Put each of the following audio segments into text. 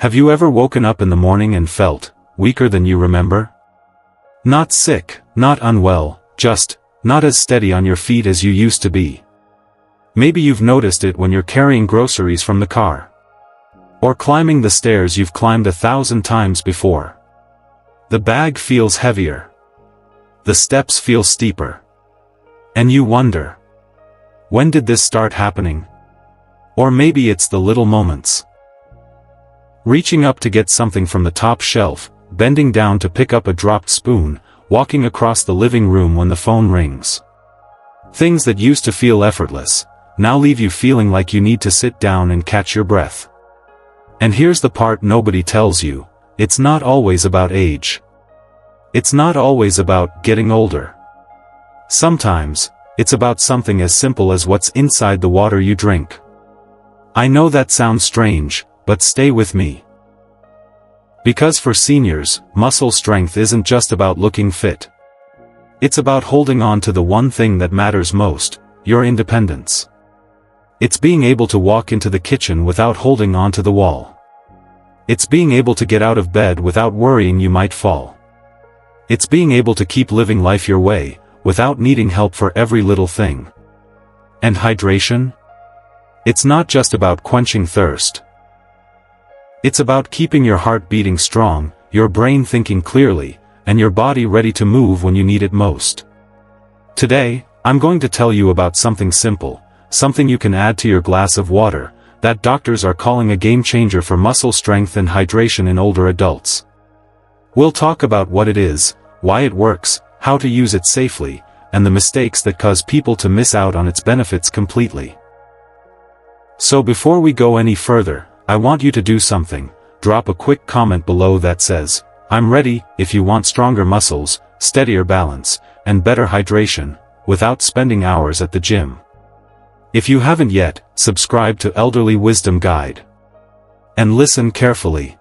Have you ever woken up in the morning and felt weaker than you remember? Not sick, not unwell, just not as steady on your feet as you used to be. Maybe you've noticed it when you're carrying groceries from the car. Or climbing the stairs you've climbed 1,000 times before. The bag feels heavier. The steps feel steeper. And you wonder, when did this start happening? Or maybe it's the little moments. Reaching up to get something from the top shelf, bending down to pick up a dropped spoon, walking across the living room when the phone rings. Things that used to feel effortless, now leave you feeling like you need to sit down and catch your breath. And here's the part nobody tells you, it's not always about age. It's not always about getting older. Sometimes, it's about something as simple as what's inside the water you drink. I know that sounds strange, but stay with me. Because for seniors, muscle strength isn't just about looking fit. It's about holding on to the one thing that matters most, your independence. It's being able to walk into the kitchen without holding on to the wall. It's being able to get out of bed without worrying you might fall. It's being able to keep living life your way, without needing help for every little thing. And hydration? It's not just about quenching thirst. It's about keeping your heart beating strong, your brain thinking clearly, and your body ready to move when you need it most. Today, I'm going to tell you about something simple, something you can add to your glass of water, that doctors are calling a game changer for muscle strength and hydration in older adults. We'll talk about what it is, why it works, how to use it safely, and the mistakes that cause people to miss out on its benefits completely. So before we go any further, I want you to do something. Drop a quick comment below that says, "I'm ready," if you want stronger muscles, steadier balance, and better hydration, without spending hours at the gym. If you haven't yet, subscribe to Elderly Wisdom Guide. And listen carefully.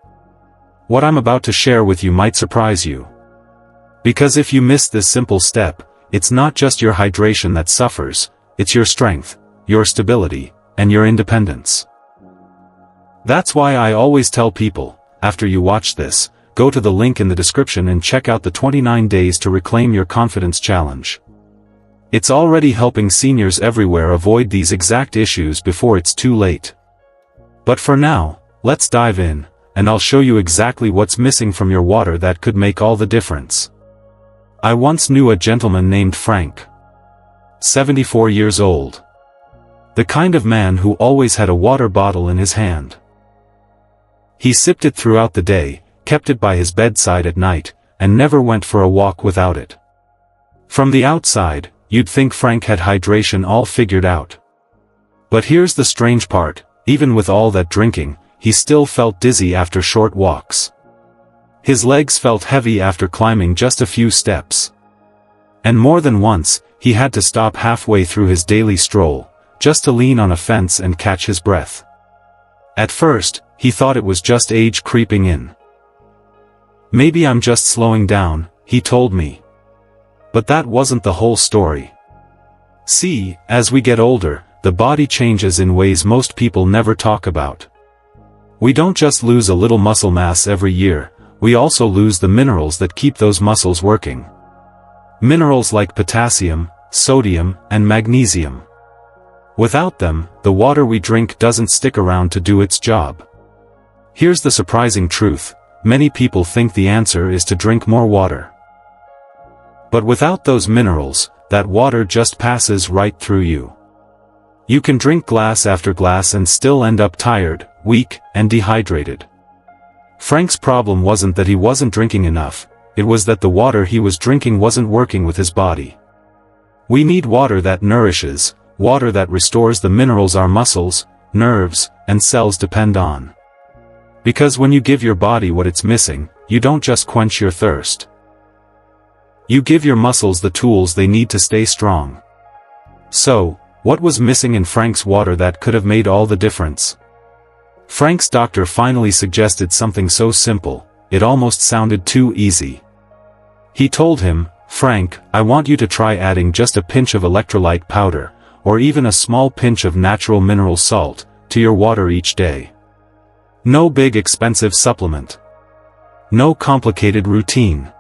What I'm about to share with you might surprise you. Because if you miss this simple step, it's not just your hydration that suffers, it's your strength, your stability, and your independence. That's why I always tell people, after you watch this, go to the link in the description and check out the 29 Days to Reclaim Your Confidence Challenge. It's already helping seniors everywhere avoid these exact issues before it's too late. But for now, let's dive in, and I'll show you exactly what's missing from your water that could make all the difference. I once knew a gentleman named Frank. 74 years old. The kind of man who always had a water bottle in his hand. He sipped it throughout the day, kept it by his bedside at night, and never went for a walk without it. From the outside, you'd think Frank had hydration all figured out. But here's the strange part, even with all that drinking, he still felt dizzy after short walks. His legs felt heavy after climbing just a few steps. And more than once, he had to stop halfway through his daily stroll, just to lean on a fence and catch his breath. At first, he thought it was just age creeping in. "Maybe I'm just slowing down," he told me. But that wasn't the whole story. See, as we get older, the body changes in ways most people never talk about. We don't just lose a little muscle mass every year, we also lose the minerals that keep those muscles working. Minerals like potassium, sodium, and magnesium. Without them, the water we drink doesn't stick around to do its job. Here's the surprising truth, many people think the answer is to drink more water. But without those minerals, that water just passes right through you. You can drink glass after glass and still end up tired, weak, and dehydrated. Frank's problem wasn't that he wasn't drinking enough, it was that the water he was drinking wasn't working with his body. We need water that nourishes, water that restores the minerals our muscles, nerves, and cells depend on. Because when you give your body what it's missing, you don't just quench your thirst. You give your muscles the tools they need to stay strong. So, what was missing in Frank's water that could have made all the difference? Frank's doctor finally suggested something so simple, it almost sounded too easy. He told him, "Frank, I want you to try adding just a pinch of electrolyte powder, or even a small pinch of natural mineral salt, to your water each day. No big expensive supplement. No complicated routine.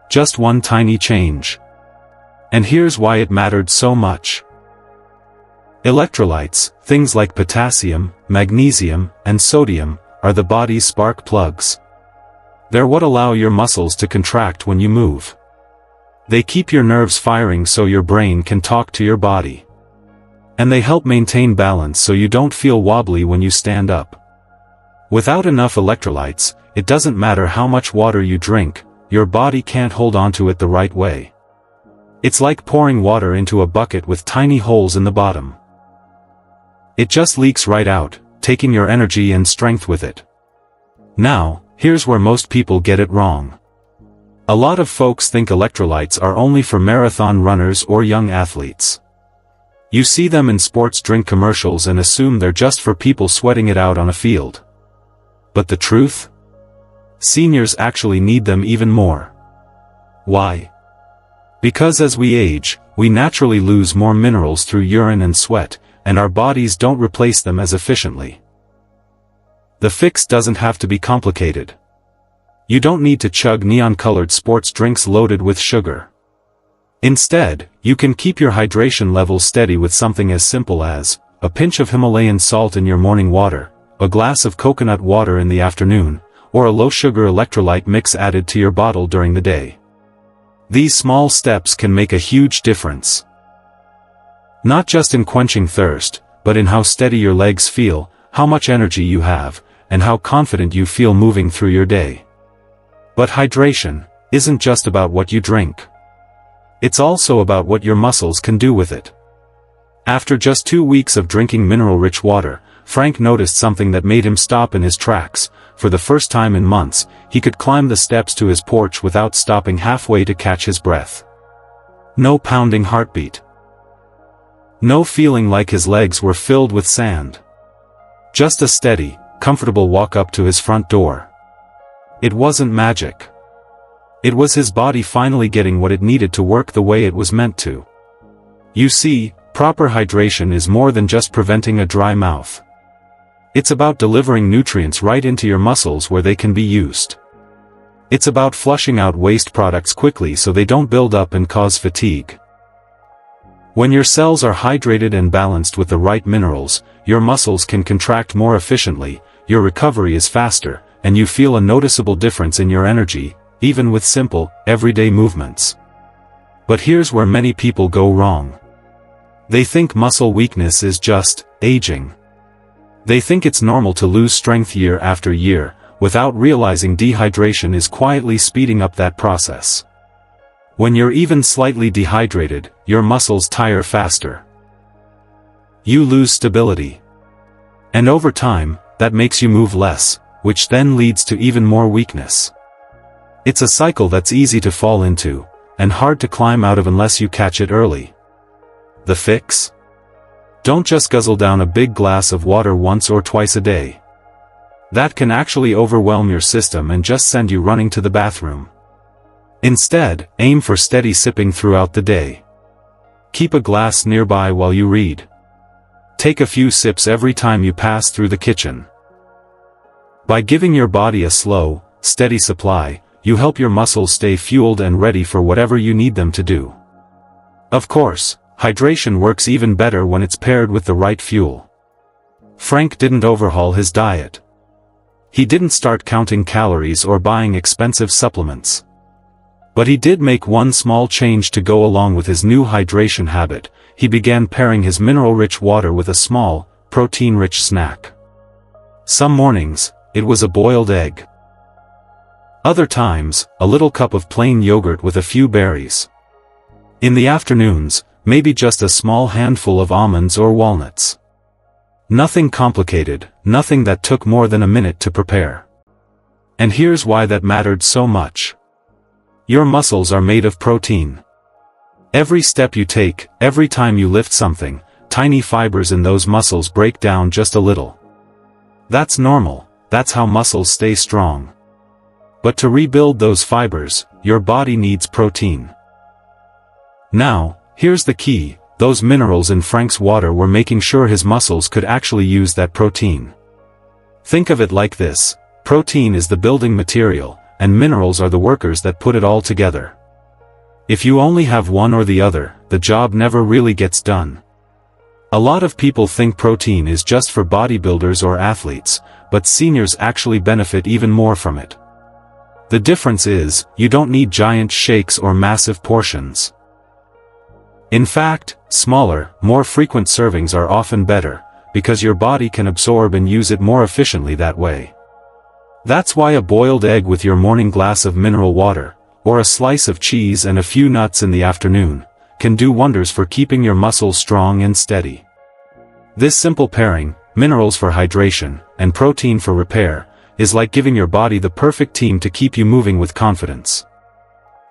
Just one tiny change. And here's why it mattered so much. Electrolytes, things like potassium, magnesium, and sodium, are the body's spark plugs. They're what allow your muscles to contract when you move. They keep your nerves firing so your brain can talk to your body. And they help maintain balance so you don't feel wobbly when you stand up. Without enough electrolytes, it doesn't matter how much water you drink, your body can't hold onto it the right way. It's like pouring water into a bucket with tiny holes in the bottom. It just leaks right out, taking your energy and strength with it. Now, here's where most people get it wrong. A lot of folks think electrolytes are only for marathon runners or young athletes. You see them in sports drink commercials and assume they're just for people sweating it out on a field. But the truth? Seniors actually need them even more. Why? Because as we age, we naturally lose more minerals through urine and sweat, and our bodies don't replace them as efficiently. The fix doesn't have to be complicated. You don't need to chug neon-colored sports drinks loaded with sugar. Instead, you can keep your hydration levels steady with something as simple as a pinch of Himalayan salt in your morning water, a glass of coconut water in the afternoon, or a low-sugar electrolyte mix added to your bottle during the day. These small steps can make a huge difference. Not just in quenching thirst, but in how steady your legs feel, how much energy you have, and how confident you feel moving through your day. But hydration isn't just about what you drink. It's also about what your muscles can do with it. After just 2 weeks of drinking mineral-rich water, Frank noticed something that made him stop in his tracks. For the first time in months, he could climb the steps to his porch without stopping halfway to catch his breath. No pounding heartbeat. No feeling like his legs were filled with sand. Just a steady, comfortable walk up to his front door. It wasn't magic. It was his body finally getting what it needed to work the way it was meant to. You see, proper hydration is more than just preventing a dry mouth. It's about delivering nutrients right into your muscles where they can be used. It's about flushing out waste products quickly so they don't build up and cause fatigue. When your cells are hydrated and balanced with the right minerals, your muscles can contract more efficiently, your recovery is faster, and you feel a noticeable difference in your energy, even with simple, everyday movements. But here's where many people go wrong. They think muscle weakness is just aging. They think it's normal to lose strength year after year, without realizing dehydration is quietly speeding up that process. When you're even slightly dehydrated, your muscles tire faster. You lose stability. And over time, that makes you move less, which then leads to even more weakness. It's a cycle that's easy to fall into, and hard to climb out of unless you catch it early. The fix? Don't just guzzle down a big glass of water once or twice a day. That can actually overwhelm your system and just send you running to the bathroom. Instead, aim for steady sipping throughout the day. Keep a glass nearby while you read. Take a few sips every time you pass through the kitchen. By giving your body a slow, steady supply, you help your muscles stay fueled and ready for whatever you need them to do. Of course, hydration works even better when it's paired with the right fuel. Frank didn't overhaul his diet. He didn't start counting calories or buying expensive supplements. But he did make one small change to go along with his new hydration habit. He began pairing his mineral-rich water with a small, protein-rich snack. Some mornings, it was a boiled egg. Other times, a little cup of plain yogurt with a few berries. In the afternoons, maybe just a small handful of almonds or walnuts. Nothing complicated, nothing that took more than a minute to prepare. And here's why that mattered so much. Your muscles are made of protein. Every step you take, every time you lift something, tiny fibers in those muscles break down just a little. That's normal, that's how muscles stay strong. But to rebuild those fibers, your body needs protein. Now, here's the key, those minerals in Frank's water were making sure his muscles could actually use that protein. Think of it like this: protein is the building material, and minerals are the workers that put it all together. If you only have one or the other, the job never really gets done. A lot of people think protein is just for bodybuilders or athletes, but seniors actually benefit even more from it. The difference is, you don't need giant shakes or massive portions. In fact, smaller, more frequent servings are often better, because your body can absorb and use it more efficiently that way. That's why a boiled egg with your morning glass of mineral water, or a slice of cheese and a few nuts in the afternoon, can do wonders for keeping your muscles strong and steady. This simple pairing, minerals for hydration, and protein for repair, is like giving your body the perfect team to keep you moving with confidence.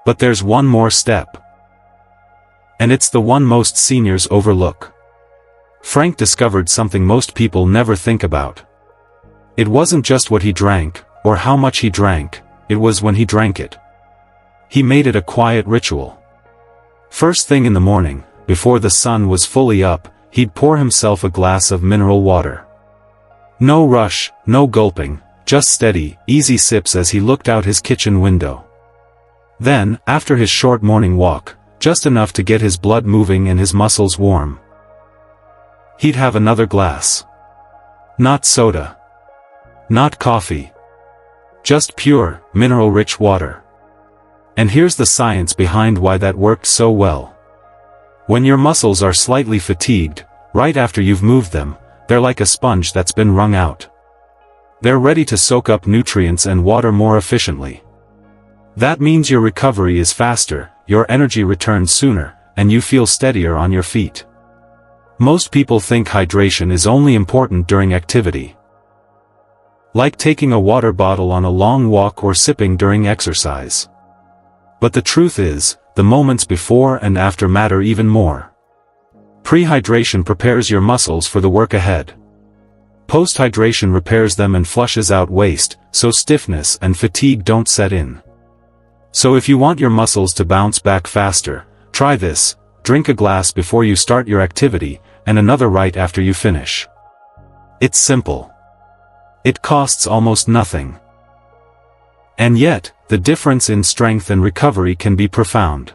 But there's one more step. And it's the one most seniors overlook. Frank discovered something most people never think about. It wasn't just what he drank, or how much he drank, it was when he drank it. He made it a quiet ritual. First thing in the morning, before the sun was fully up, he'd pour himself a glass of mineral water. No rush, no gulping, just steady, easy sips as he looked out his kitchen window. Then, after his short morning walk, just enough to get his blood moving and his muscles warm, he'd have another glass. Not soda. Not coffee. Just pure, mineral-rich water. And here's the science behind why that worked so well. When your muscles are slightly fatigued, right after you've moved them, they're like a sponge that's been wrung out. They're ready to soak up nutrients and water more efficiently. That means your recovery is faster, your energy returns sooner, and you feel steadier on your feet. Most people think hydration is only important during activity. Like taking a water bottle on a long walk or sipping during exercise. But the truth is, the moments before and after matter even more. Pre-hydration prepares your muscles for the work ahead. Post-hydration repairs them and flushes out waste, so stiffness and fatigue don't set in. So if you want your muscles to bounce back faster, try this: drink a glass before you start your activity, and another right after you finish. It's simple. It costs almost nothing. And yet, the difference in strength and recovery can be profound.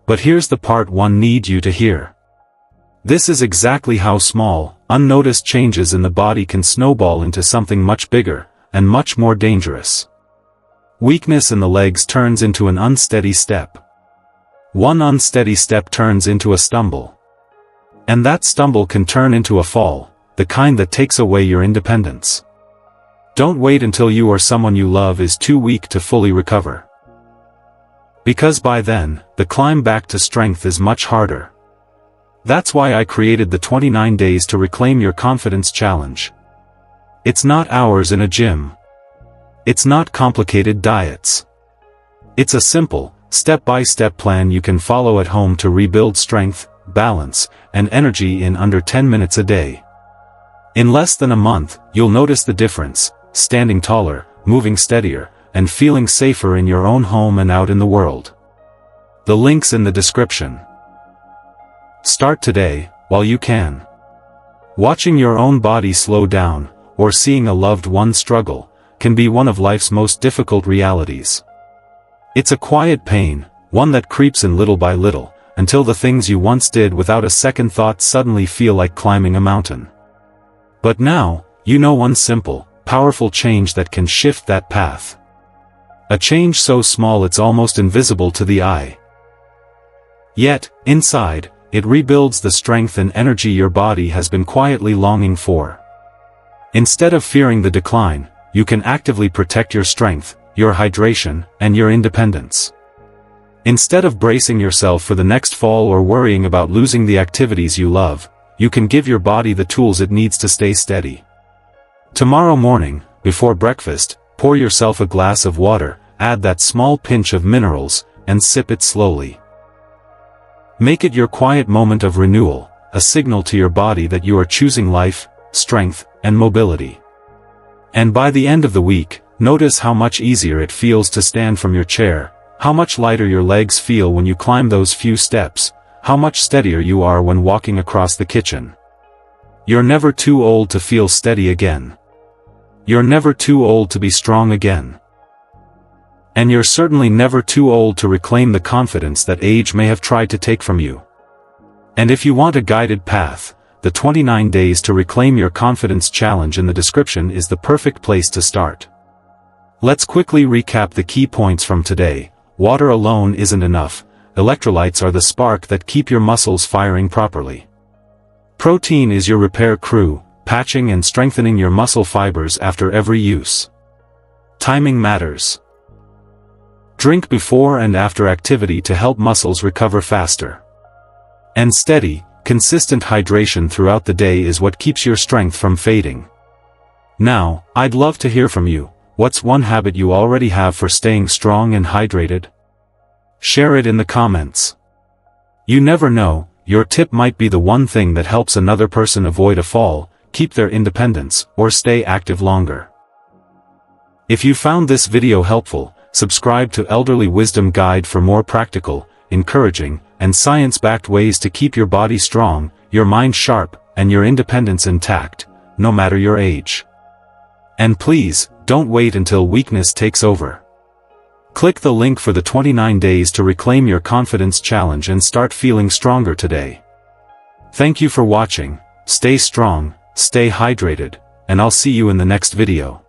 But here's the part one need you to hear. This is exactly how small, unnoticed changes in the body can snowball into something much bigger, and much more dangerous. Weakness in the legs turns into an unsteady step. One unsteady step turns into a stumble. And that stumble can turn into a fall, the kind that takes away your independence. Don't wait until you or someone you love is too weak to fully recover. Because by then, the climb back to strength is much harder. That's why I created the 29 Days to Reclaim Your Confidence Challenge. It's not hours in a gym. It's not complicated diets. It's a simple, step-by-step plan you can follow at home to rebuild strength, balance, and energy in under 10 minutes a day. In less than a month, you'll notice the difference: standing taller, moving steadier, and feeling safer in your own home and out in the world. The link's in the description. Start today, while you can. Watching your own body slow down, or seeing a loved one struggle, can be one of life's most difficult realities. It's a quiet pain, one that creeps in little by little, until the things you once did without a second thought suddenly feel like climbing a mountain. But now, you know one simple, powerful change that can shift that path. A change so small it's almost invisible to the eye. Yet, inside, it rebuilds the strength and energy your body has been quietly longing for. Instead of fearing the decline, you can actively protect your strength, your hydration, and your independence. Instead of bracing yourself for the next fall or worrying about losing the activities you love, you can give your body the tools it needs to stay steady. Tomorrow morning, before breakfast, pour yourself a glass of water, add that small pinch of minerals, and sip it slowly. Make it your quiet moment of renewal, a signal to your body that you are choosing life, strength, and mobility. And by the end of the week, notice how much easier it feels to stand from your chair, how much lighter your legs feel when you climb those few steps, how much steadier you are when walking across the kitchen. You're never too old to feel steady again. You're never too old to be strong again. And you're certainly never too old to reclaim the confidence that age may have tried to take from you. And if you want a guided path, the 29 Days to Reclaim Your Confidence challenge in the description is the perfect place to start. Let's quickly recap the key points from today. Water alone isn't enough. Electrolytes are the spark that keep your muscles firing properly. Protein is your repair crew, patching and strengthening your muscle fibers after every use. Timing matters. Drink before and after activity to help muscles recover faster. And steady, consistent hydration throughout the day is what keeps your strength from fading. Now, I'd love to hear from you. What's one habit you already have for staying strong and hydrated? Share it in the comments. You never know, your tip might be the one thing that helps another person avoid a fall, keep their independence, or stay active longer. If you found this video helpful, subscribe to Elderly Wisdom Guide for more practical, encouraging, and science-backed ways to keep your body strong, your mind sharp, and your independence intact, no matter your age. And please, don't wait until weakness takes over. Click the link for the 29 Days to Reclaim Your Confidence challenge and start feeling stronger today. Thank you for watching, stay strong, stay hydrated, and I'll see you in the next video.